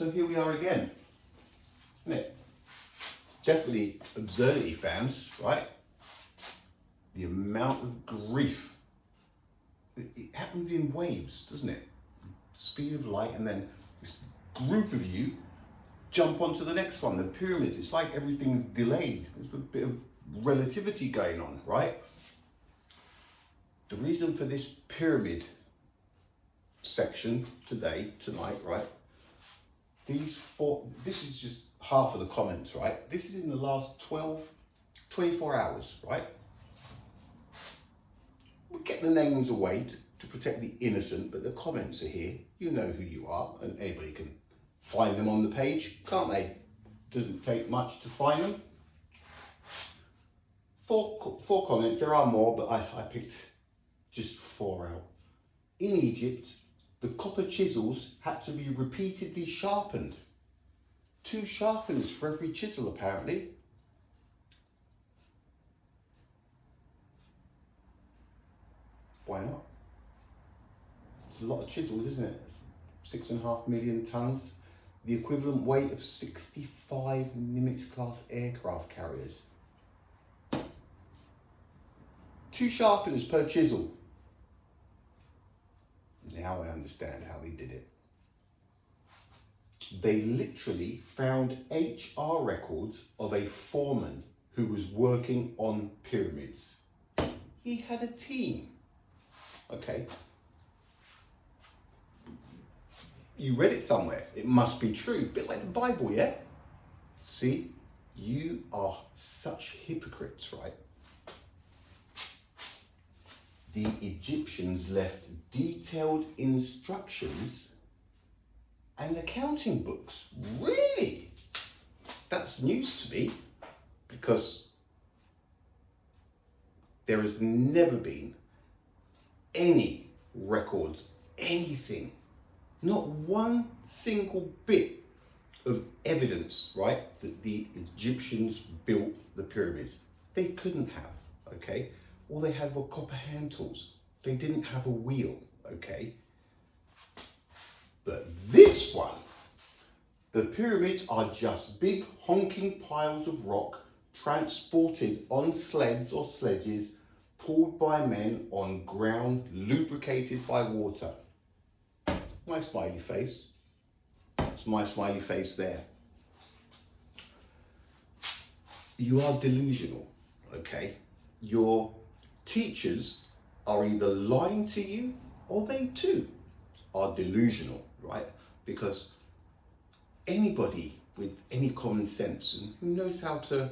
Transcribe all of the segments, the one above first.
So here we are again, isn't it? Definitely absurdity fans, right? The amount of grief, it happens in waves, doesn't it? Speed of light, and then this group of you jump onto the next one, the pyramids. It's like everything's delayed. There's a bit of relativity going on, right? The reason for this pyramid section tonight, right? This is just half of the comments, right? This is in the last 24 hours, right? We get the names away to protect the innocent, but the comments are here. You know who you are, and anybody can find them on the page, can't they? Doesn't take much to find them. Four comments, there are more, but I picked just 4 out. In Egypt, the copper chisels had to be repeatedly sharpened. 2 sharpeners for every chisel, apparently. Why not? It's a lot of chisels, isn't it? 6.5 million tons. The equivalent weight of 65 Nimitz-class aircraft carriers. 2 sharpeners per chisel. Now I understand how they did it. They literally found HR records of a foreman who was working on pyramids. He had a team. Okay. You read it somewhere. It must be true. A bit like the Bible, yeah? See? You are such hypocrites, right? The Egyptians left detailed instructions and accounting books. Really? That's news to me, because there has never been any records, anything, not one single bit of evidence, right, that the Egyptians built the pyramids. They couldn't have, okay? All they had were copper hand tools. They didn't have a wheel, okay? But this one, the pyramids are just big honking piles of rock transported on sleds or sledges, pulled by men on ground lubricated by water. My smiley face. It's my smiley face there. You are delusional, okay? Your teachers are either lying to you, or they too are delusional, right? Because anybody with any common sense and who knows how to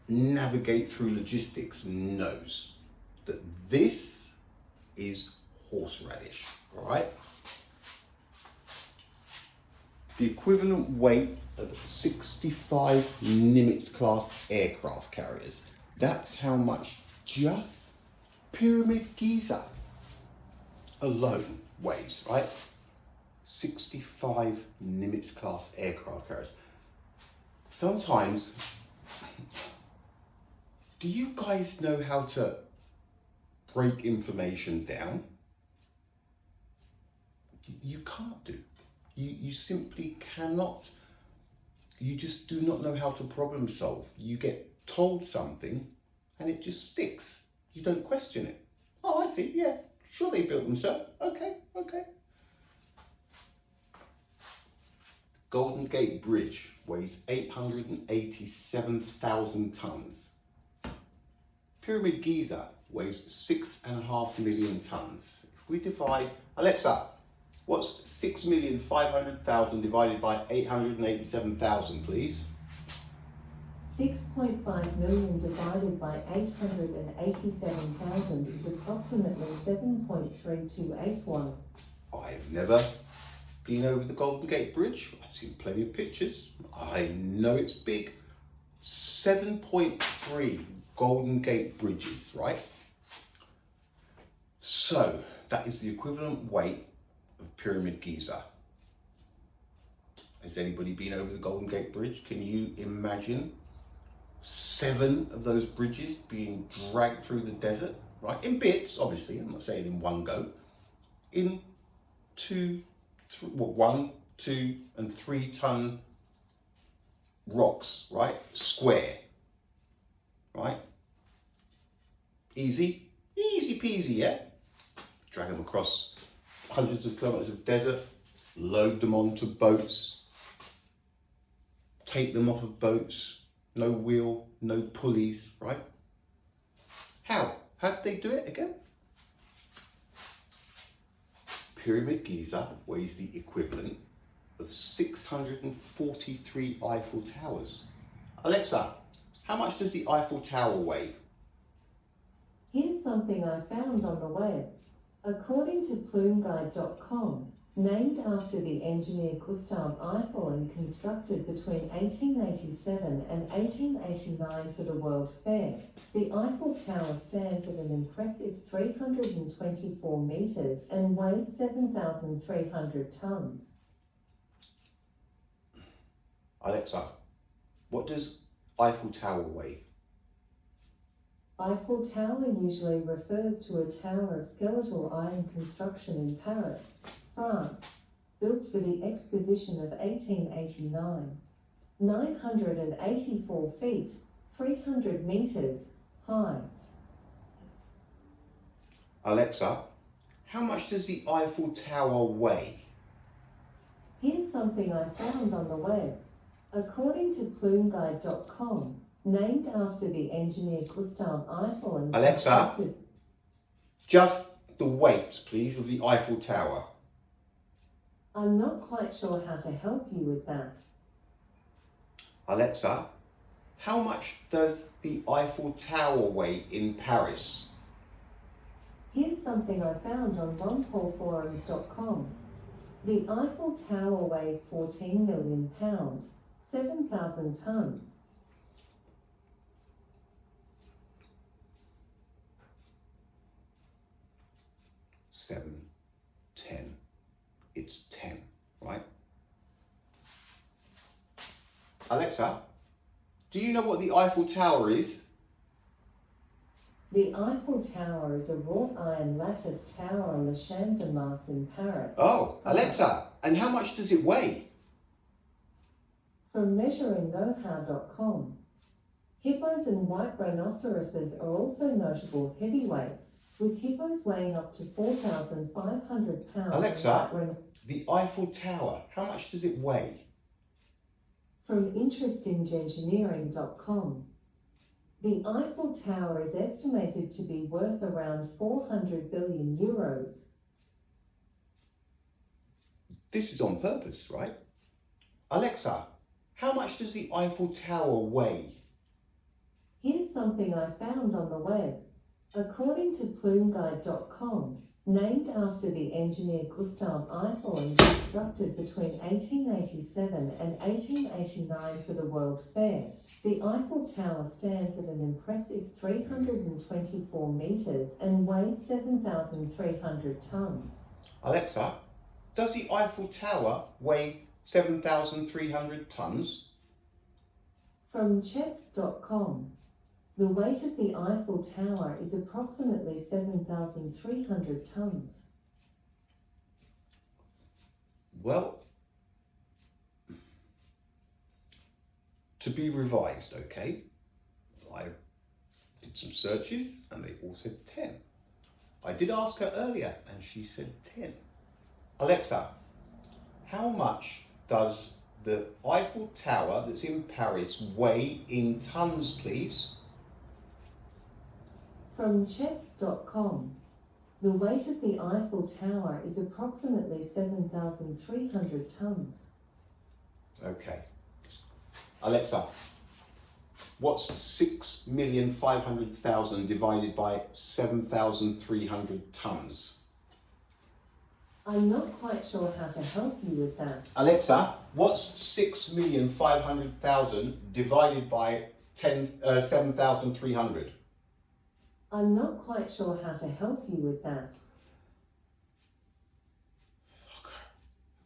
navigate through logistics knows that this is horseradish, all right? The equivalent weight of 65 Nimitz-class aircraft carriers. That's how much just Pyramid Giza alone weighs, right? 65 Nimitz-class aircraft carriers. Sometimes, do you guys know how to break information down? You can't do. You simply cannot. You just do not know how to problem solve. You get told something and it just sticks. You don't question it. Oh, I see, yeah, sure they built them, sir. Okay. Golden Gate Bridge weighs 887,000 tons. Pyramid Giza weighs 6.5 million tons. If we divide, Alexa, what's 6,500,000 divided by 887,000, please? 6.5 million divided by 887,000 is approximately 7.3281. I've never been over the Golden Gate Bridge. I've seen plenty of pictures. I know it's big. 7.3 Golden Gate bridges, right? So that is the equivalent weight of Pyramid Giza. Has anybody been over the Golden Gate Bridge? Can you imagine 7 of those bridges being dragged through the desert, right? In bits, obviously, I'm not saying in one go. In 1, 2 and 3 ton rocks, right? Square, right? Easy peasy, yeah? Drag them across hundreds of kilometers of desert, load them onto boats, take them off of boats, no wheel, no pulleys, right? How did they do it again? Pyramid Giza weighs the equivalent of 643 Eiffel Towers. Alexa, how much does the Eiffel Tower weigh? Here's something I found on the web. According to plumeguide.com, named after the engineer Gustave Eiffel and constructed between 1887 and 1889 for the World Fair, the Eiffel Tower stands at an impressive 324 metres and weighs 7,300 tonnes. Alexa, what does Eiffel Tower weigh? Eiffel Tower usually refers to a tower of skeletal iron construction in Paris, France, built for the Exposition of 1889. 984 feet, 300 metres, high. Alexa, how much does the Eiffel Tower weigh? Here's something I found on the web. According to plumeguide.com, named after the engineer Gustave Eiffel and Alexa, constructed... just the weight, please, of the Eiffel Tower. I'm not quite sure how to help you with that. Alexa, how much does the Eiffel Tower weigh in Paris? Here's something I found on ronpaulforums.com. The Eiffel Tower weighs 14 million pounds, 7,000 tonnes. Seven, 10. It's 10, right? Alexa, do you know what the Eiffel Tower is? The Eiffel Tower is a wrought iron lattice tower on the Champ de Mars in Paris. Oh, France. Alexa, and how much does it weigh? From measuringknowhow.com. Hippos and white rhinoceroses are also notable heavyweights, with hippos weighing up to 4,500 pounds. Alexa, the Eiffel Tower, how much does it weigh? From interestingengineering.com. The Eiffel Tower is estimated to be worth around 400 billion euros. This is on purpose, right? Alexa, how much does the Eiffel Tower weigh? Here's something I found on the web. According to plumeguide.com, named after the engineer Gustave Eiffel and constructed between 1887 and 1889 for the World Fair, the Eiffel Tower stands at an impressive 324 metres and weighs 7,300 tonnes. Alexa, does the Eiffel Tower weigh 7,300 tonnes? From chess.com, the weight of the Eiffel Tower is approximately 7,300 tonnes. Well, to be revised, okay? I did some searches and they all said 10. I did ask her earlier and she said 10. Alexa, how much does the Eiffel Tower that's in Paris weigh in tonnes, please? From chess.com, the weight of the Eiffel Tower is approximately 7,300 tonnes. Okay. Alexa, what's 6,500,000 divided by 7,300 tonnes? I'm not quite sure how to help you with that. Alexa, what's 6,500,000 divided by 7,300? I'm not quite sure how to help you with that.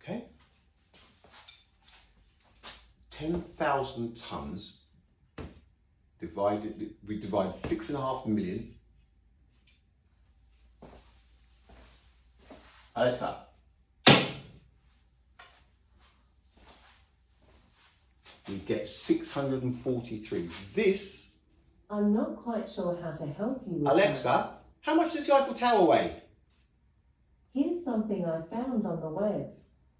Okay. 10,000 tonnes divided, we divide 6.5 million. Alexa, we get 643. This, I'm not quite sure how to help you with that. Alexa, how much does the Eiffel Tower weigh? Here's something I found on the web.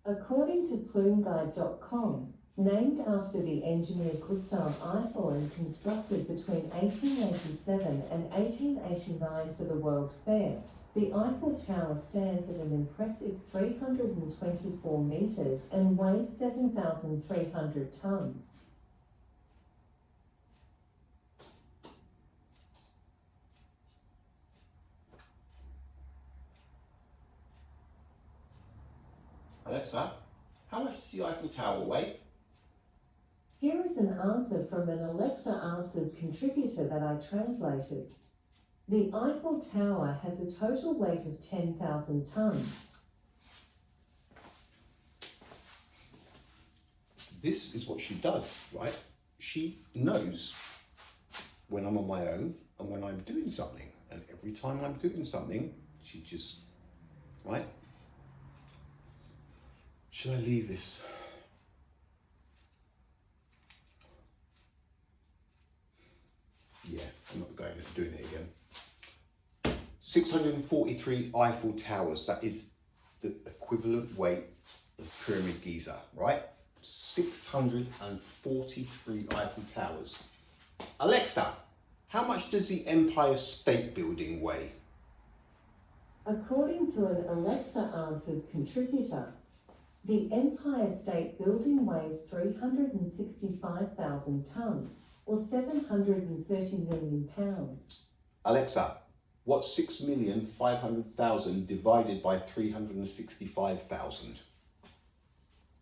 According to plumeguide.com, named after the engineer Gustave Eiffel and constructed between 1887 and 1889 for the World Fair, the Eiffel Tower stands at an impressive 324 metres and weighs 7,300 tonnes. Alexa, how much does the Eiffel Tower weigh? Here is an answer from an Alexa Answers contributor that I translated. The Eiffel Tower has a total weight of 10,000 tonnes. This is what she does, right? She knows when I'm on my own and when I'm doing something. And every time I'm doing something, she just, right? Should I leave this? Yeah, I'm not going to doing it again. 643 Eiffel Towers. That is the equivalent weight of Pyramid Giza, right? 643 Eiffel Towers. Alexa, how much does the Empire State Building weigh? According to an Alexa Answers contributor, the Empire State Building weighs 365,000 tonnes, or 730 million pounds. Alexa, what's 6,500,000 divided by 365,000?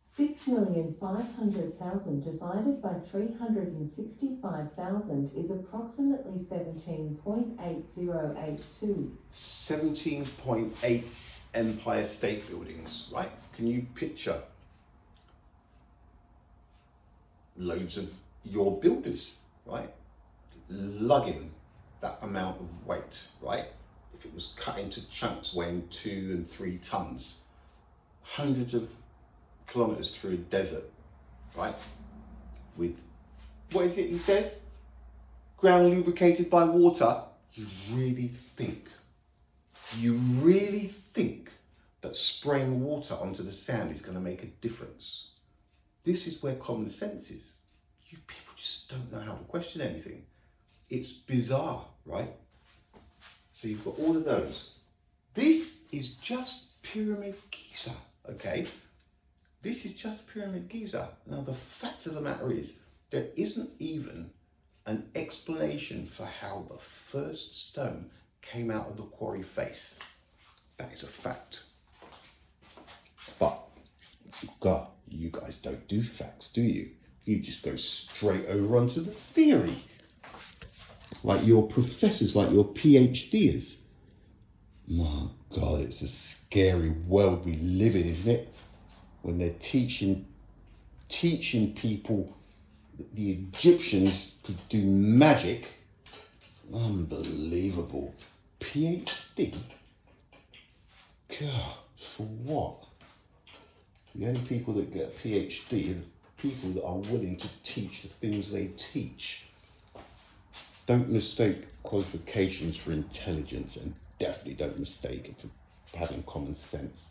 6,500,000 divided by 365,000 is approximately 17.8082. 17.8 Empire State Buildings, right? Can you picture loads of your builders, right? Lugging that amount of weight, right? If it was cut into chunks weighing 2 and 3 tons, hundreds of kilometers through a desert, right? With, what is it he says? Ground lubricated by water. You really think that spraying water onto the sand is going to make a difference? This is where common sense is. You people just don't know how to question anything. It's bizarre, right? So you've got all of those. This is just Pyramid Giza, okay? This is just Pyramid Giza. Now the fact of the matter is, there isn't even an explanation for how the first stone came out of the quarry face. That is a fact. But, God, you guys don't do facts, do you? You just go straight over onto the theory. Like your professors, like your PhDs. My God, it's a scary world we live in, isn't it? When they're teaching people that the Egyptians could do magic. Unbelievable. PhD? God, for what? The only people that get a PhD are people that are willing to teach the things they teach. Don't mistake qualifications for intelligence, and definitely don't mistake it for having common sense.